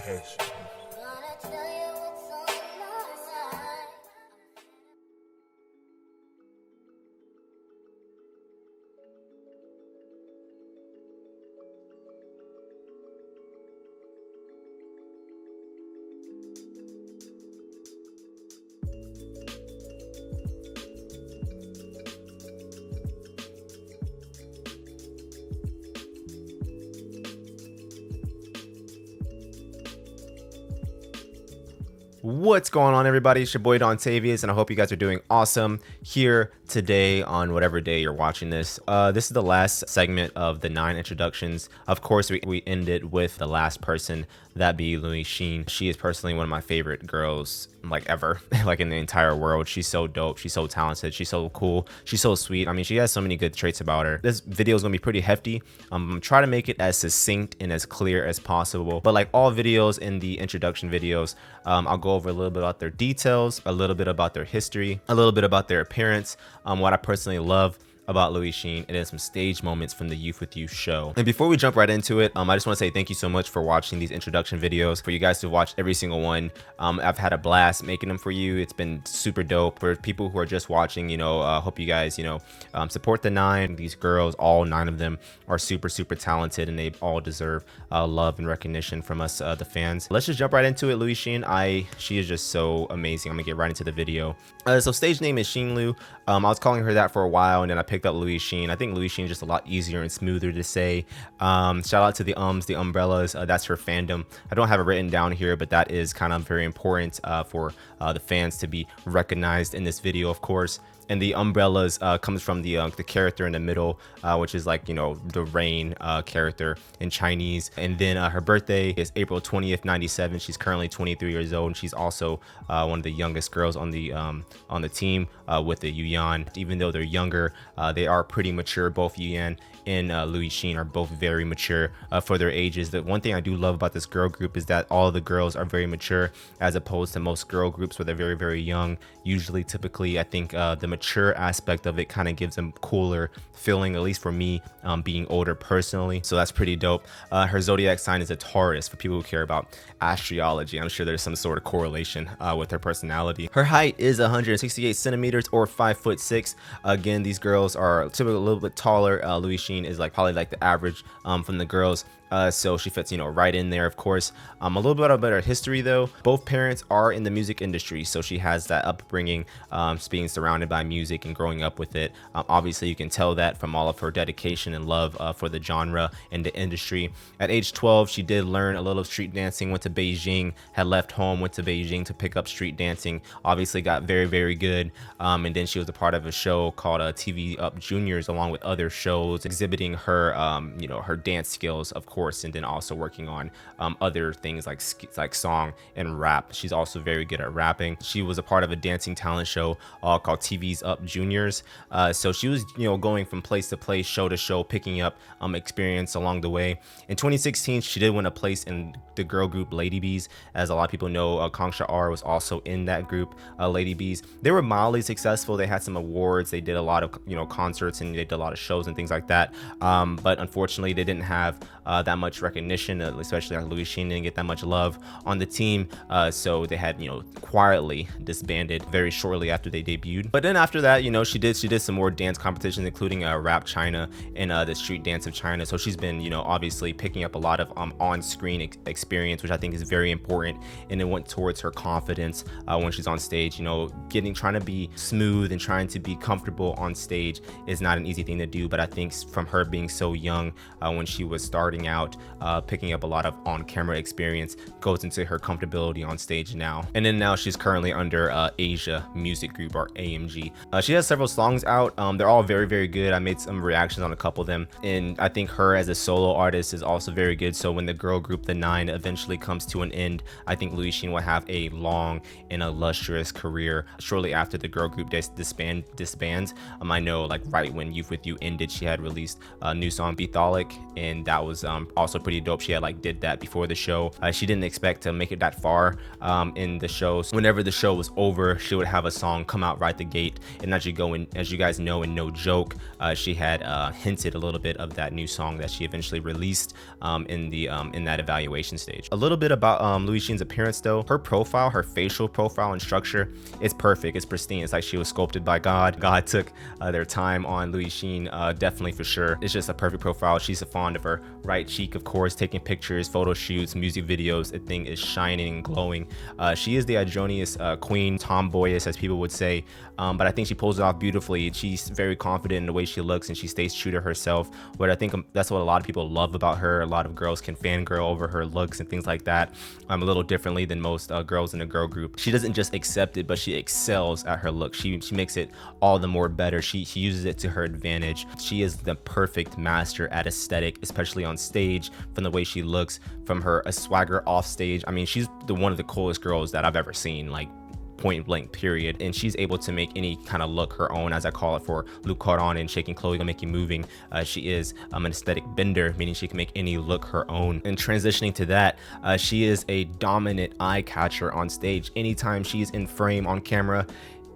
passion. What's going on, everybody? It's your boy Dontavius, and I hope you guys are doing awesome here today on whatever day you're watching this. This is the last segment of the 9 introductions. Of course, we ended with the last person, that be LIU YUXIN. She is personally one of my favorite girls, like ever, like in the entire world. She's so dope. She's so talented. She's so cool. She's so sweet. I mean, she has so many good traits about her. This video is gonna be pretty hefty. I'm gonna try to make it as succinct and as clear as possible. But like all videos in the introduction videos, I'll go over a little bit about their details, a little bit about their history, a little bit about their appearance, what I personally love about LIU YUXIN, and then some stage moments from the Youth with You show. And before we jump right into it, I just want to say thank you so much for watching these introduction videos. For you guys to watch every single one, I've had a blast making them for you. It's been super dope. For people who are just watching, hope you guys, support the 9. These girls, all 9 of them, are super talented, and they all deserve love and recognition from us, the fans. Let's just jump right into it. LIU YUXIN, she is just so amazing. I'm gonna get right into the video. So stage name is XIN LIU. I was calling her that for a while, and then I picked up LIU YUXIN. I think LIU YUXIN is just a lot easier and smoother to say. Shout out to the umbrellas. That's her fandom. I don't have it written down here, but that is kind of very important for the fans to be recognized in this video, of course. And the umbrellas comes from the character in the middle, which is like, the rain character in Chinese. And then her birthday is April 20th, 97. She's currently 23 years old, and she's also one of the youngest girls on the team with the Yuyan. Even though they're younger, they are pretty mature. Both Yuyan and LIU YUXIN are both very mature for their ages. The one thing I do love about this girl group is that all the girls are very mature, as opposed to most girl groups where they're very young. Usually, typically, I think the mature aspect of it kind of gives them cooler feeling, at least for me, being older personally. So that's pretty dope. Her zodiac sign is a Taurus, for people who care about astrology. I'm sure there's some sort of correlation with her personality. Her height is 168 centimeters or 5'6". Again, these girls are typically a little bit taller. LIU YUXIN is probably the average from the girls. So she fits, right in there, of course. A little bit about her history, though. Both parents are in the music industry, so she has that upbringing, being surrounded by music and growing up with it. Obviously, you can tell that from all of her dedication and love for the genre and the industry. At age 12, she did learn a little street dancing, went to Beijing, had left home, went to Beijing to pick up street dancing. Obviously, got very good. And then she was a part of a show called TV Up Juniors, along with other shows, exhibiting her, her dance skills, of course. And then also working on other things like song and rap. She's also very good at rapping. She was a part of a dancing talent show called TV's Up Juniors. So she was going from place to place, show to show, picking up experience along the way. In 2016, she did win a place in the girl group Lady Bees. As a lot of people know, Kongsha R was also in that group, Lady Bees. They were mildly successful. They had some awards. They did a lot of concerts, and they did a lot of shows and things like that. But unfortunately, they didn't have that much recognition, especially LIU YUXIN didn't get that much love on the team. So they had quietly disbanded very shortly after they debuted. But then after that, she did some more dance competitions, including Rap China and the Street Dance of China. So she's been obviously picking up a lot of on-screen experience, which I think is very important, and it went towards her confidence when she's on stage. Trying to be smooth and trying to be comfortable on stage is not an easy thing to do, but I think from her being so young, when she was starting out, picking up a lot of on-camera experience, goes into her comfortability on stage now. And then now she's currently under Asia Music Group, or AMG. She has several songs out. They're all very good. I made some reactions on a couple of them, and I think her as a solo artist is also very good. So when the girl group the 9 eventually comes to an end, I think LIU YUXIN will have a long and illustrious career shortly after the girl group disbands. I know right when Youth with You ended, she had released a new song, Betholic, and that was was also pretty dope. She had like did that before the show. She didn't expect to make it that far in the show. So whenever the show was over, she would have a song come out right the gate. And as you guys know, in No Joke, she had hinted a little bit of that new song that she eventually released in that evaluation stage. A little bit about Liu Yuxin's appearance though. Her profile, her facial profile and structure, it's perfect. It's pristine. It's like she was sculpted by God. God took their time on Liu Yuxin, definitely for sure. It's just a perfect profile. She's fond of her right cheek, of course, taking pictures, photo shoots, music videos. The thing is shining and glowing. She is the androgynous queen, tomboyish as people would say, but I think she pulls it off beautifully. She's very confident in the way she looks and she stays true to herself. But I think that's what a lot of people love about her. A lot of girls can fangirl over her looks and things like that. A little differently than most girls in a girl group. She doesn't just accept it, but she excels at her look. She makes it all the more better. She uses it to her advantage. She is the perfect master at aesthetic, especially on stage, from the way she looks, from her swagger off stage. I mean, she's one of the coolest girls that I've ever seen, like point blank period. And she's able to make any kind of look her own, as I call it, for Luke Caron and Shaking Chloe Gonna Make You Moving. She is an aesthetic bender, meaning she can make any look her own. And transitioning to that, she is a dominant eye catcher on stage. Anytime she's in frame on camera,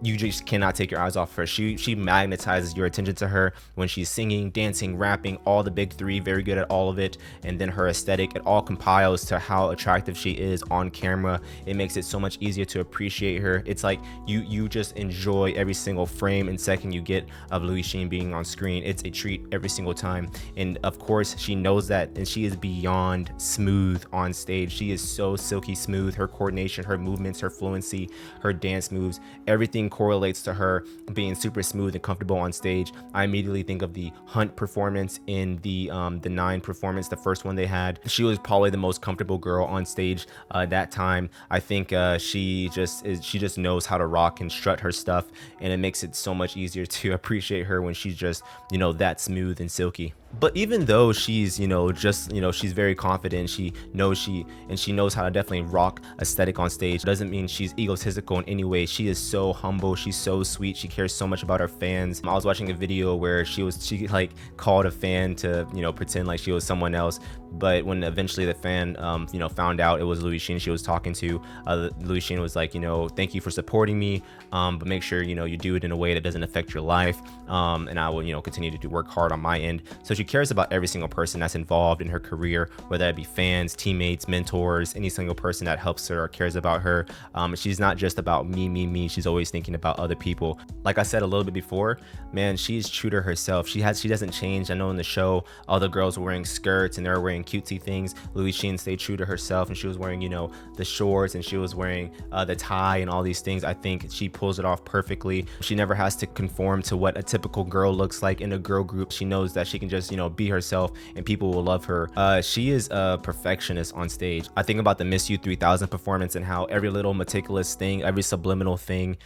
you just cannot take your eyes off her. She magnetizes your attention to her when she's singing, dancing, rapping, all the big three, very good at all of it. And then her aesthetic, it all compiles to how attractive she is on camera. It makes it so much easier to appreciate her. It's like you just enjoy every single frame and second you get of Liu Yuxin being on screen. It's a treat every single time. And of course she knows that, and she is beyond smooth on stage. She is so silky smooth. Her coordination, her movements, her fluency, her dance moves, everything correlates to her being super smooth and comfortable on stage. I immediately think of the Hunt performance in the 9 performance, the first one they had. She was probably the most comfortable girl on stage that time. I think she just knows how to rock and strut her stuff, and it makes it so much easier to appreciate her when she's just, that smooth and silky. But even though she's, she's very confident, she knows how to definitely rock aesthetic on stage, doesn't mean she's egotistical in any way. She is so humble. She's so sweet. She cares so much about her fans. I was watching a video where she like called a fan to, pretend like she was someone else. But when eventually the fan, found out it was Liu Yuxin she was talking to, Liu Yuxin was like, thank you for supporting me, but make sure, you do it in a way that doesn't affect your life. And I will, continue to work hard on my end. So she cares about every single person that's involved in her career, whether it be fans, teammates, mentors, any single person that helps her or cares about her. She's not just about me. She's always thinking about other people. Like I said a little bit before, man, she's true to herself. She doesn't change. I know in the show, all the girls were wearing skirts and they're wearing cutesy things. Liu Yuxin stayed true to herself, and she was wearing, the shorts, and she was wearing the tie and all these things. I think she pulls it off perfectly. She never has to conform to what a typical girl looks like in a girl group. She knows that she can just, be herself and people will love her. She is a perfectionist on stage. I think about the Miss You 3000 performance and how every little meticulous thing, every subliminal thing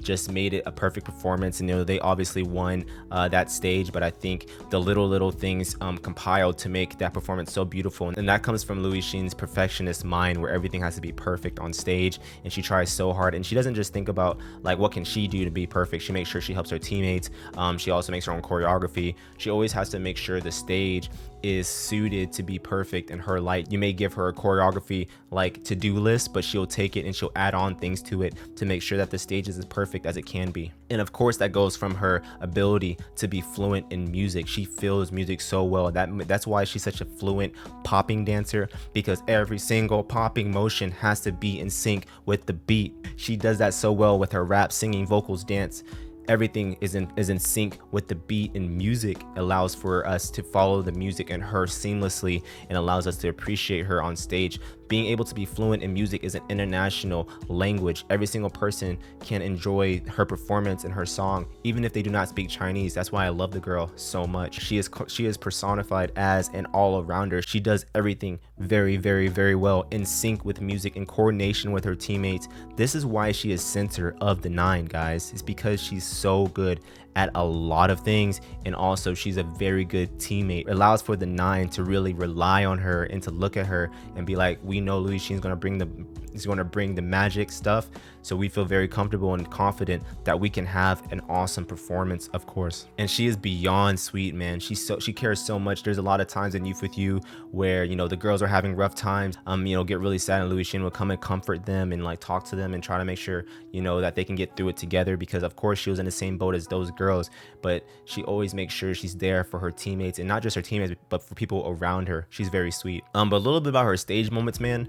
just made it a perfect performance. And they obviously won that stage, but I think the little things compiled to make that performance so beautiful. And that comes from Liu Yuxin's perfectionist mind, where everything has to be perfect on stage, and she tries so hard. And she doesn't just think about like what can she do to be perfect. She makes sure she helps her teammates. She also makes her own choreography. She always has to make sure the stage is suited to be perfect in her light. You may give her a choreography like to-do list, but she'll take it and she'll add on things to it to make sure that the stage is as perfect as it can be. And of course that goes from her ability to be fluent in music. She feels music so well. That's why she's such a fluent popping dancer, because every single popping motion has to be in sync with the beat. She does that so well with her rap, singing, vocals, dance. Everything is in sync with the beat, and music allows for us to follow the music and her seamlessly, and allows us to appreciate her on stage. Being able to be fluent in music is an international language. Every single person can enjoy her performance and her song, even if they do not speak Chinese. That's why I love the girl so much. She is personified as an all-arounder. She does everything very, very, very well, in sync with music, in coordination with her teammates. This is why she is center of the 9, guys. It's because she's so good at a lot of things, and also she's a very good teammate. It allows for the 9 to really rely on her and to look at her and be like, we know Louis Yixin's going to bring the magic stuff, so we feel very comfortable and confident that we can have an awesome performance, of course. And she is beyond sweet, man. She cares so much. There's a lot of times in Youth With You where, you know, the girls are having rough times, you know, get really sad, and Louis Yixin will come and comfort them and like talk to them and try to make sure, you know, that they can get through it together, because of course she was in the same boat as those girls, but she always makes sure she's there for her teammates, and not just her teammates but for people around her. She's very sweet. But a little bit about her stage moments, man.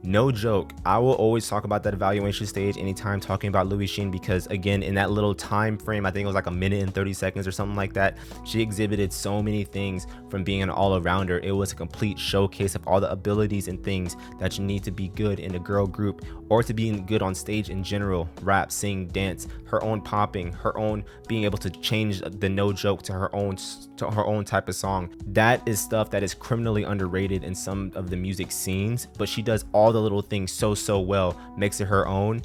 No joke, I will always talk about that evaluation stage anytime talking about Louis Yixin, because again, in that little time frame, I think it was like a minute and 30 seconds or something like that, she exhibited so many things. From being an all-arounder, it was a complete showcase of all the abilities and things that you need to be good in a girl group, or to be good on stage in general. Rap, sing, dance, her own popping, her own being able to change the no joke to her own type of song. That is stuff that is criminally underrated in some of the music scenes, but she does all the little things so well, makes it her own.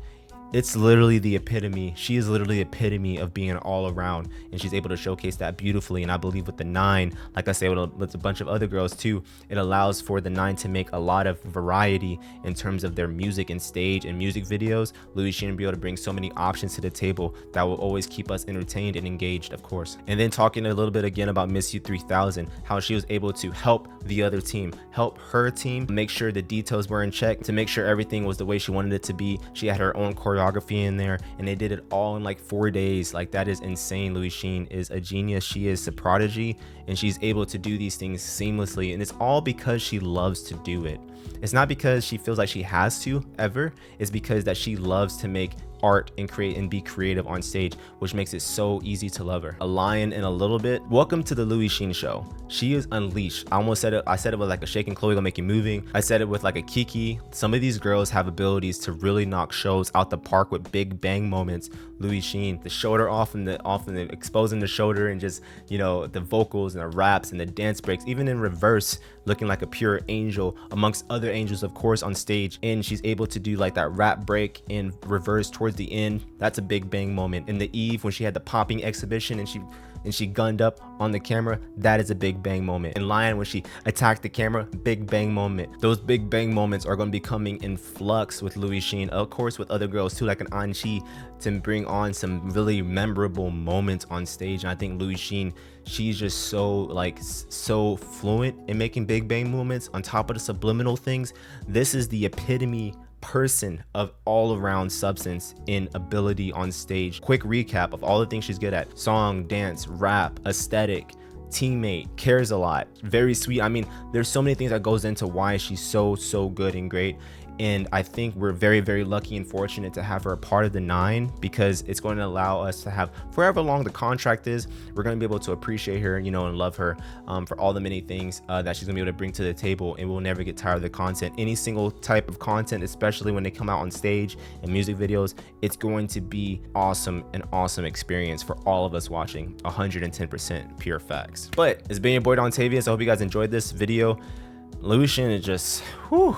It's literally the epitome. She is literally the epitome of being an all-around, and she's able to showcase that beautifully. And I believe with the 9, like I say, with a bunch of other girls too, it allows for the 9 to make a lot of variety in terms of their music and stage and music videos. Louis Yixin will be able to bring so many options to the table that will always keep us entertained and engaged, of course. And then talking a little bit again about Miss You 3000, how she was able to help the other team, help her team, make sure the details were in check, to make sure everything was the way she wanted it to be. She had her own choreography in there, and they did it all in like 4 days. Like, that is insane. Louis Yixin is a genius. She is a prodigy, and she's able to do these things seamlessly, and it's all because she loves to do it. It's not because she feels like she has to ever. It's because that she loves to make art and create and be creative on stage, which makes it so easy to love her. A lion in a little bit. Welcome to the Louis Yixin show. She is unleashed. I almost said it. I said it with like a Shake and Chloe Gonna Make You Moving. I said it with like a Kiki. Some of these girls have abilities to really knock shows out the park with big bang moments. Louis Yixin, the shoulder off and the exposing the shoulder, and just, you know, the vocals and the raps and the dance breaks, even in reverse, looking like a pure angel amongst other angels, of course, on stage. And she's able to do like that rap break in reverse towards the end. That's a big bang moment. In the Eve, when she had the popping exhibition and she gunned up on the camera, that is a big bang moment. In Lion, when she attacked the camera, big bang moment. Those big bang moments are going to be coming in flux with Louis Yixin, of course with other girls too, like an Anchi, to bring on some really memorable moments on stage. And I think Louis Yixin, she's just so fluent in making big bang moments on top of the subliminal things. This is the epitome person of all-around substance in ability on stage. Quick recap of all the things she's good at: song, dance, rap, aesthetic, teammate, cares a lot, very sweet. I mean, there's so many things that goes into why she's so good and great. And I think we're very lucky and fortunate to have her a part of the 9, because it's going to allow us to have, forever long the contract is, we're going to be able to appreciate her, you know, and love her for all the many things that she's gonna be able to bring to the table. And we'll never get tired of the content. Any single type of content, especially when they come out on stage and music videos, it's going to be an awesome experience for all of us watching. 110% pure facts. But it's been your boy Dontavius. I hope you guys enjoyed this video. Louis Yixin is just, whew,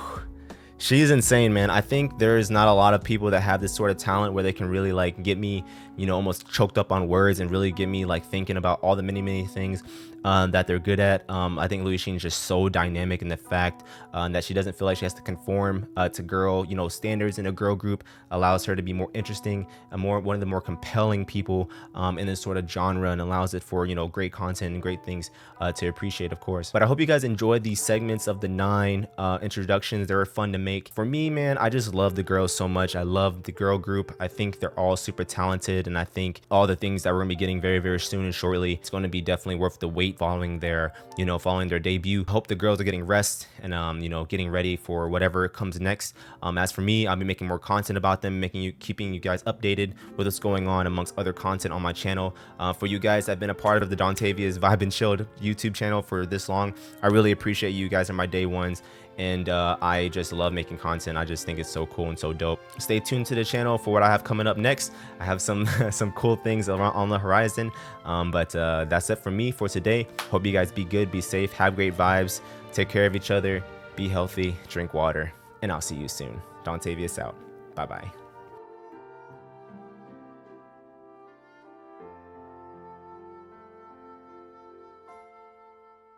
she's insane, man. I think there's not a lot of people that have this sort of talent where they can really like get me, you know, almost choked up on words and really get me like thinking about all the many things that they're good at. I think Louis Yixin is just so dynamic in the fact that she doesn't feel like she has to conform to girl, you know, standards in a girl group. Allows her to be more interesting and one of the more compelling people in this sort of genre, and allows it for, you know, great content and great things to appreciate, of course. But I hope you guys enjoyed these segments of the 9 introductions. They were fun to make. For me, man, I just love the girls so much. I love the girl group. I think they're all super talented, and I think all the things that we're gonna be getting very soon and shortly, it's going to be definitely worth the wait following their debut. Hope the girls are getting rest and you know, getting ready for whatever comes next. As for me, I'll be making more content about them, keeping you guys updated with what's going on amongst other content on my channel. For you guys that have been a part of the Dontavius Vibe and Chilled YouTube channel for this long, I really appreciate you. You guys are my day ones, and I just love making content. I just think it's so cool and so dope. Stay tuned to the channel for what I have coming up next. I have some some cool things around on the horizon, but that's it for me for today. Hope you guys be good, be safe, have great vibes, take care of each other, be healthy, drink water, and I'll see you soon. Dontavius out. Bye bye.